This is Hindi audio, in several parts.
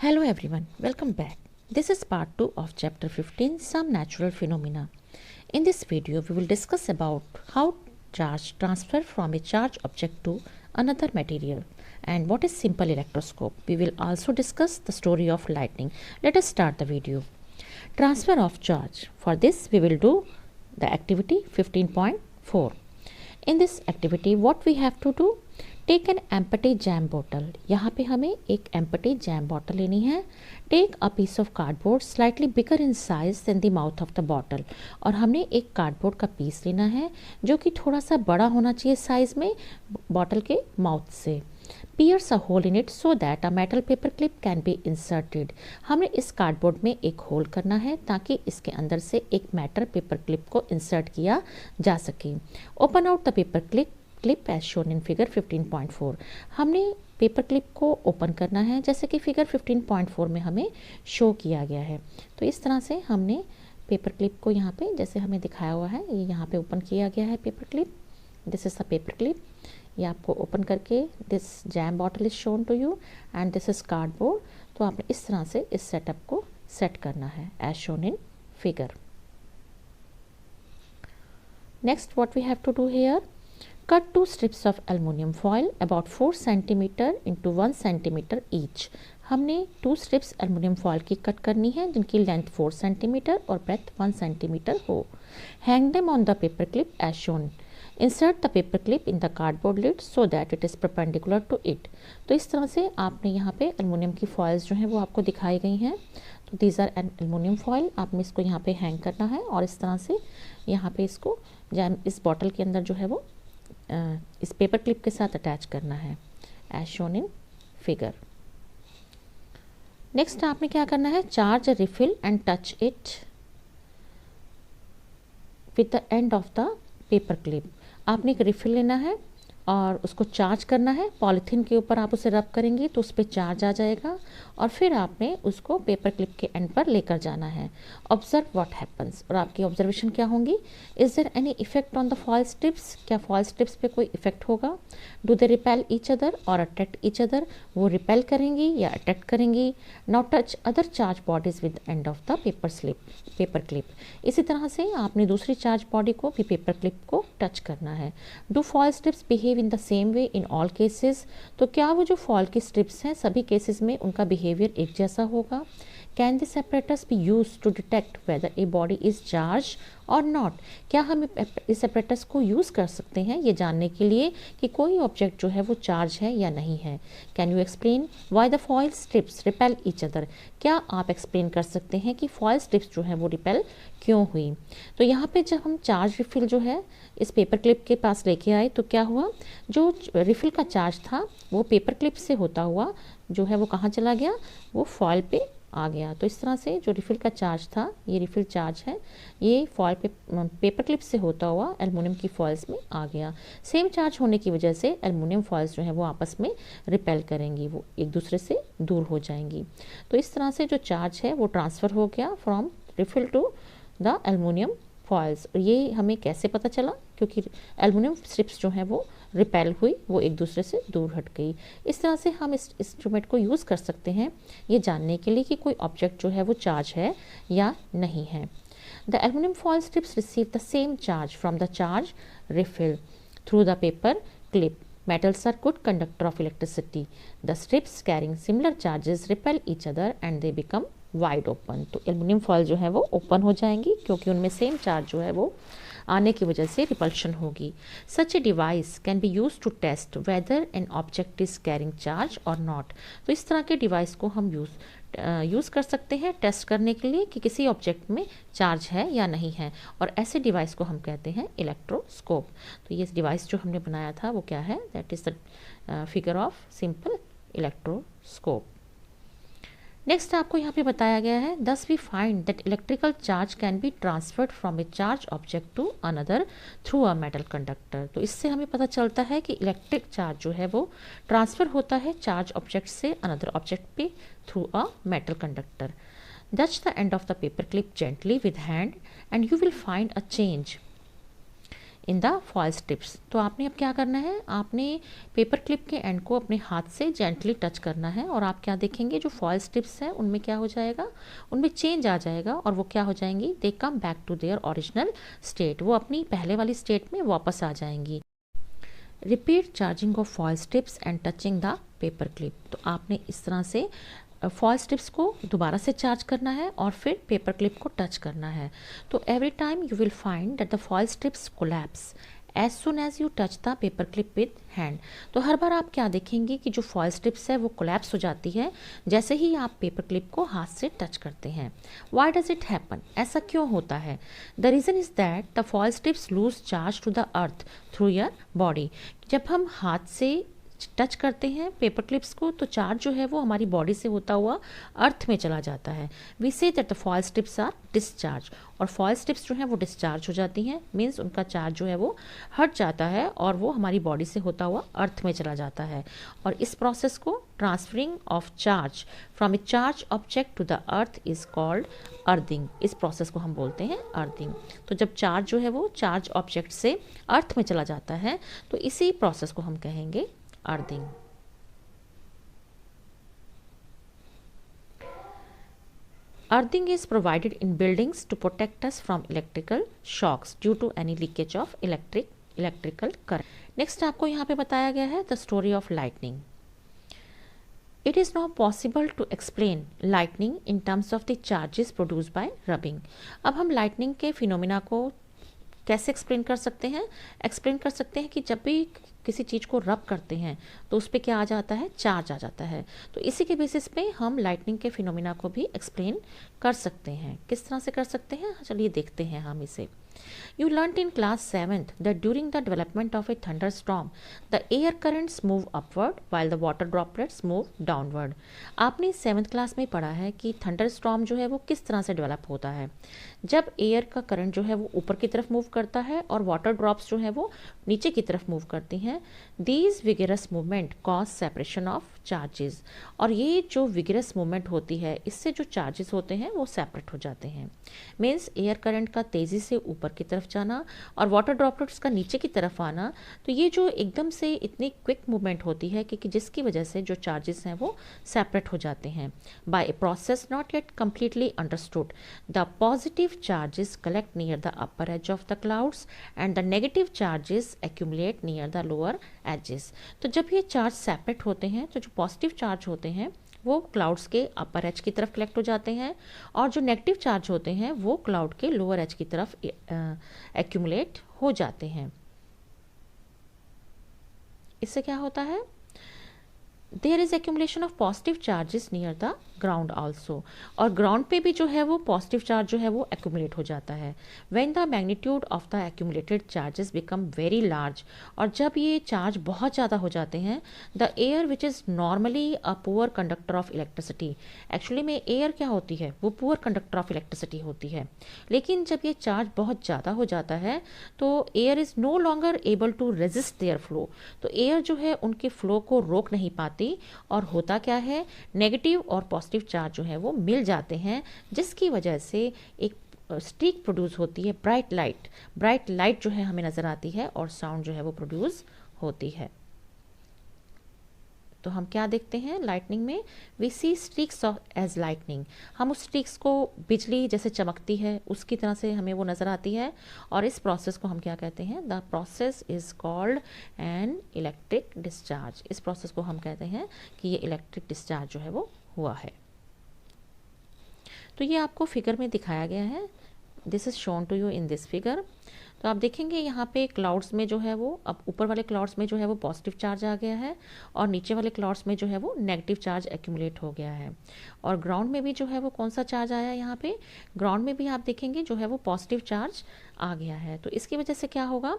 Hello everyone, welcome back. This is part 2 of chapter 15, Some Natural Phenomena. In this video, we will discuss about how charge transfer from a charged object to another material and what is simple electroscope. We will also discuss the story of lightning. Let us start the video. Transfer of charge. For this, we will do the activity 15.4. In this activity, what we have to do? Take an empty jam bottle. यहाँ पे हमें एक एम्पटी जैम बॉटल लेनी है. Take a piece of cardboard slightly bigger in size than the mouth of the bottle. और हमने एक कार्डबोर्ड का पीस लेना है जो कि थोड़ा सा बड़ा होना चाहिए साइज में बॉटल के माउथ से. Pierce a hole in it so that a metal paper clip can be inserted. हमने इस कार्डबोर्ड में एक होल करना है ताकि इसके अंदर से एक मेटल पेपर क्लिप को इंसर्ट किया जा सके. Open out the paper clip as shown in figure 15.4. हमने पेपर क्लिप को ओपन करना है जैसे कि फिगर 15.4 में हमें शो किया गया है. तो इस तरह से हमने पेपर क्लिप को यहाँ पे जैसे हमें दिखाया हुआ है ये यहाँ पे ओपन किया गया है paper clip. This is the paper clip. ये आपको ओपन करके this jam bottle is shown to you and this is cardboard. तो आपने इस तरह से इस सेटअप को सेट करना है as shown in figure. Next what we have to do here, cut 2 strips of aluminum foil about 4 cm into 1 cm each. हमने 2 strips aluminum foil की कट करनी है जिनकी लेंथ 4 cm और ब्रेथ 1 cm हो. Hang them on the paper clip as shown. Insert the paper clip in the cardboard lid so that it is perpendicular to it. तो इस तरह से आपने यहाँ पे एल्युमिनियम की फॉइल्स जो हैं वो आपको दिखाई गई हैं. तो these are an aluminium foil. आपने इसको यहाँ पे हैंग करना है और इस तरह से यहाँ पे इसको जैम इस बॉटल के अंदर जो है वो इस पेपर क्लिप के साथ अटैच करना है as shown in figure. Next आपने क्या करना है, charge a refill and touch it with the end of the paper clip. आपने एक रिफिल लेना है और उसको चार्ज करना है. पॉलीथीन के ऊपर आप उसे रब करेंगे तो उस पर चार्ज आ जाएगा और फिर आपने उसको पेपर क्लिप के एंड पर लेकर जाना है. Observe what happens. और आपकी ऑब्जर्वेशन क्या होंगी, is there any effect on the foil strips. क्या फॉयल स्ट्रिप्स पे कोई इफेक्ट होगा. Do they repel each other और अट्रैक्ट ईच अदर. वो रिपेल करेंगी या अट्रैक्ट करेंगी. Not touch other charge bodies with end of the paper clip. इसी तरह से आपने दूसरी चार्ज बॉडी को भी पेपर क्लिप को टच करना है. Do foil strips behave in the same way in all cases. तो क्या वो जो फॉल की स्ट्रिप्स हैं सभी केसेस में उनका बिहेवियर एक जैसा होगा. Can this apparatus be used to detect whether a body is charged और नॉट. क्या हम इस apparatus को यूज़ कर सकते हैं ये जानने के लिए कि कोई ऑब्जेक्ट जो है वो चार्ज है या नहीं है. Can you explain why the foil strips repel each other. क्या आप एक्सप्लेन कर सकते हैं कि फॉयल स्ट्रिप्स जो है वो रिपेल क्यों हुई. तो यहाँ पे जब हम चार्ज रिफिल जो है इस पेपर क्लिप के पास लेके आए तो क्या हुआ, जो रिफिल का चार्ज था वो पेपर क्लिप से होता हुआ जो है वो कहाँ चला गया, वो फॉयल पे आ गया. तो इस तरह से जो रिफिल का चार्ज था, ये रिफिल चार्ज है, ये फॉयल पे पेपर क्लिप से होता हुआ एल्युमिनियम की फॉइल्स में आ गया. सेम चार्ज होने की वजह से एल्युमिनियम फॉइल्स जो है वो आपस में रिपेल करेंगी, वो एक दूसरे से दूर हो जाएंगी. तो इस तरह से जो चार्ज है वो ट्रांसफ़र हो गया from refill to the aluminium foils. और ये हमें कैसे पता चला, क्योंकि एल्युमिनियम स्ट्रिप्स जो हैं वो रिपेल हुई, वो एक दूसरे से दूर हट गई. इस तरह से हम इस इंस्ट्रूमेंट को यूज़ कर सकते हैं ये जानने के लिए कि कोई ऑब्जेक्ट जो है वो चार्ज है या नहीं है. The aluminium foil strips receive the same charge from the charge refill through the paper clip. Metals are good conductor of electricity. The strips carrying similar charges repel each other and they become wide open. तो एल्युमिनियम फॉयल जो है वो ओपन हो जाएंगी क्योंकि उनमें सेम चार्ज जो है वो आने की वजह से रिपल्शन होगी. Such a device can be used to test whether an object is carrying charge or not. तो इस तरह के डिवाइस को हम यूज़ कर सकते हैं टेस्ट करने के लिए कि किसी ऑब्जेक्ट में चार्ज है या नहीं है. और ऐसे डिवाइस को हम कहते हैं इलेक्ट्रोस्कोप. तो ये डिवाइस जो हमने बनाया था वो क्या है, that is the figure of simple electroscope. Next आपको यहाँ पे बताया गया है, thus we find that electrical charge can be transferred from a charge object to another through a metal conductor. तो इससे हमें पता चलता है कि इलेक्ट्रिक चार्ज जो है वो ट्रांसफ़र होता है चार्ज ऑब्जेक्ट से अनदर ऑब्जेक्ट पे through a metal conductor. Touch the end of the paper clip gently with hand and you will find a change in the foil strips. तो आपने अब क्या करना है, आपने पेपर क्लिप के एंड को अपने हाथ से जेंटली टच करना है और आप क्या देखेंगे, जो फॉयल स्ट्रिप्स है उनमें क्या हो जाएगा, उनमें चेंज आ जाएगा और वो क्या हो जाएंगी, they come back to their original state, वो अपनी पहले वाली स्टेट में वापस आ जाएंगी। Repeat charging of foil strips and touching the paper clip. तो आपने इस तरह से फॉयल स्ट्रिप्स को दोबारा से चार्ज करना है और फिर पेपर क्लिप को टच करना है। तो every time you will find that the foil strips collapse as soon as you touch the paper clip with hand. तो हर बार आप क्या देखेंगे कि जो फॉयल स्ट्रिप्स है वो कोलैप्स हो जाती है जैसे ही आप पेपर क्लिप को हाथ से टच करते हैं। वाई डज इट हैपन, ऐसा क्यों होता है? The reason is that the foil strips lose charge to the earth through your body. जब हम हाथ से टच करते हैं पेपर क्लिप्स को तो चार्ज जो है वो हमारी बॉडी से होता हुआ अर्थ में चला जाता है। We see that the foil strips are discharge, और फॉयल स्ट्रिप्स जो है वो डिस्चार्ज हो जाती हैं, मीन्स उनका चार्ज जो है वो हट जाता है और वो हमारी बॉडी से होता हुआ अर्थ में चला जाता है। और इस प्रोसेस को transferring of charge from a charge object to the earth is called earthing. इस प्रोसेस को हम बोलते हैं अर्थिंग। तो जब चार्ज जो है वो चार्ज ऑब्जेक्ट से अर्थ में चला जाता है तो इसी प्रोसेस को हम कहेंगे earthing. Earthing is provided in buildings to protect us from electrical shocks due to any leakage of electrical current. Next आपको यहाँ पे बताया गया है the story of lightning. It is now possible to explain lightning in terms of the charges produced by rubbing. अब हम lightning के फिनोमिना को कैसे एक्सप्लेन कर सकते हैं? एक्सप्लेन कर सकते हैं कि जब भी किसी चीज़ को रब करते हैं तो उस पर क्या आ जाता है, चार्ज आ जाता है। तो इसी के बेसिस पे हम लाइटनिंग के फिनोमिना को भी एक्सप्लेन कर सकते हैं। किस तरह से कर सकते हैं, चलिए देखते हैं हम इसे। You learnt in class 7th that during the development of a thunderstorm, the air currents move upward while the water droplets move downward. आपने 7th क्लास में पढ़ा है कि थंडरस्टॉर्म जो है वो किस तरह से डेवलप होता है। जब एयर का करंट जो है वो ऊपर की तरफ मूव करता है और वाटर ड्रॉप्स जो है वो नीचे की तरफ मूव करती हैं। These vigorous movement cause separation of charges, और ये जो विगरस मूवमेंट होती है इससे जो चार्जेस होते हैं वो सेपरेट हो जाते हैं। मीन्स एयर करंट का तेज़ी से ऊपर की तरफ जाना और वाटर ड्रॉपलेट्स का नीचे की तरफ आना, तो ये जो एकदम से इतनी क्विक मूवमेंट होती है कि जिसकी वजह से जो चार्जेस हैं वो सेपरेट हो जाते हैं। By a process not yet completely understood, the positive charges collect near the upper edge of the clouds and the negative charges accumulate near the lower edges. तो जब ये चार्ज सेपरेट होते हैं तो जो पॉजिटिव चार्ज होते हैं वो क्लाउड्स के अपर एज की तरफ कलेक्ट हो जाते हैं और जो नेगेटिव चार्ज होते हैं वो क्लाउड के लोअर एज की तरफ एक्यूमुलेट हो जाते हैं। इससे क्या होता है, there is accumulation of positive charges near the ground also, और ग्राउंड पे भी जो है वो पॉजिटिव चार्ज जो है वो एक्यूमुलेट हो जाता है। When the magnitude of the accumulated charges become very large, और जब ये चार्ज बहुत ज़्यादा हो जाते हैं, the air which is normally a poor conductor of electricity, actually में एयर क्या होती है, वो पुअर कंडक्टर ऑफ इलेक्ट्रिसिटी होती है, लेकिन जब ये चार्ज बहुत ज़्यादा हो जाता है तो air is no longer able to resist their flow, तो एयर जो है उनके फ्लो को रोक नहीं पाती और होता क्या है, नेगेटिव और पॉजिटिव चार्ज जो है वो मिल जाते हैं, जिसकी वजह से एक स्ट्रीक प्रोड्यूस होती है, ब्राइट लाइट जो है हमें नज़र आती है और साउंड जो है वो प्रोड्यूस होती है। तो हम क्या देखते हैं लाइटनिंग में, we see streaks of edge lightning, हम उस स्ट्रीक्स को बिजली जैसे चमकती है उसकी तरह से हमें वो नज़र आती है, और इस प्रोसेस को हम क्या कहते हैं, the process is called an electric discharge. इस प्रोसेस को हम कहते हैं कि ये इलेक्ट्रिक डिस्चार्ज जो है वो हुआ है। तो ये आपको फिगर में दिखाया गया है, this is shown to you in this figure. तो आप देखेंगे यहाँ पे क्लाउड्स में जो है वो, अब ऊपर वाले क्लाउड्स में जो है वो पॉजिटिव चार्ज आ गया है और नीचे वाले क्लाउड्स में जो है वो नेगेटिव चार्ज एक्यूमुलेट हो गया है। और ग्राउंड में भी जो है वो कौन सा चार्ज आया है, यहाँ पे ग्राउंड में भी आप देखेंगे जो है वो पॉजिटिव चार्ज आ गया है। तो इसकी वजह से क्या होगा,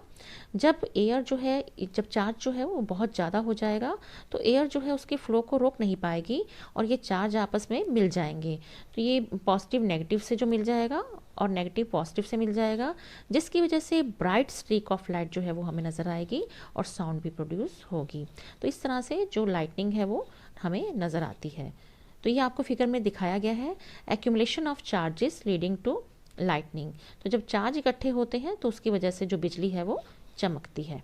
जब एयर जो है, जब चार्ज जो है वो बहुत ज़्यादा हो जाएगा तो एयर जो है उसके फ्लो को रोक नहीं पाएगी और ये चार्ज आपस में मिल जाएंगे। तो ये पॉजिटिव नेगेटिव से जो मिल जाएगा और नेगेटिव पॉजिटिव से मिल जाएगा, जिसकी वजह से ब्राइट स्ट्रीक ऑफ लाइट जो है वो हमें नज़र आएगी और साउंड भी प्रोड्यूस होगी। तो इस तरह से जो लाइटनिंग है वो हमें नज़र आती है। तो ये आपको फिगर में दिखाया गया है, accumulation of charges leading to lightning. तो जब चार्ज इकट्ठे होते हैं तो उसकी वजह से जो बिजली है वो चमकती है।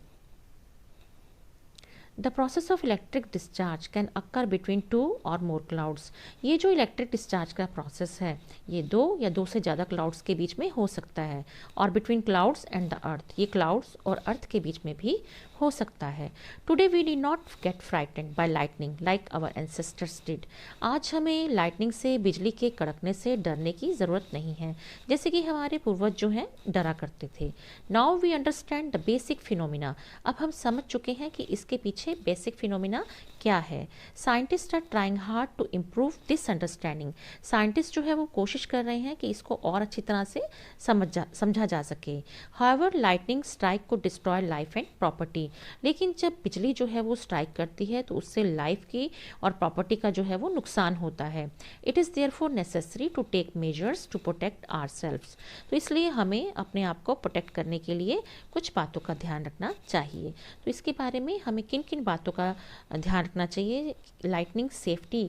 The process of electric discharge can occur between 2 और मोर क्लाउड्स। ये जो इलेक्ट्रिक डिस्चार्ज का प्रोसेस है ये 2 या 2 से ज़्यादा क्लाउड्स के बीच में हो सकता है, और between clouds and the earth, ये क्लाउड्स और अर्थ के बीच में भी हो सकता है। Today we do not get frightened by lightning like our ancestors did. आज हमें लाइटनिंग से, बिजली के कड़कने से डरने की ज़रूरत नहीं है, जैसे कि हमारे पूर्वज जो हैं डरा करते थे। Now we understand the basic phenomena. अब हम समझ चुके हैं कि इसके पीछे बेसिक फिनोमिना क्या है। Scientist are trying hard to improve this understanding. Scientist जो है वो कोशिश कर रहे हैं कि इसको और अच्छी तरह से समझा जा सके। हाउएवर लाइटनिंग स्ट्राइक को डिस्ट्रॉय लाइफ एंड प्रॉपर्टी। लेकिन जब बिजली जो है वो स्ट्राइक करती है तो उससे लाइफ की और प्रॉपर्टी का जो है वो नुकसान होता है। It is therefore necessary to take measures to protect ourselves. तो इसलिए हमें अपने आप को प्रोटेक्ट करने के लिए कुछ बातों का ध्यान रखना चाहिए। तो इसके बारे में हमें किन किन बातों का ध्यान रखना चाहिए, लाइटनिंग सेफ्टी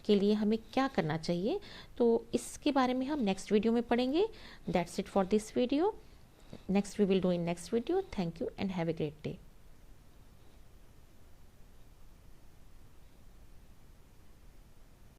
के लिए हमें क्या करना चाहिए, तो इसके बारे में हम नेक्स्ट वीडियो में पढ़ेंगे। That's it for this video. Next we will do in next video. Thank you and have a great day.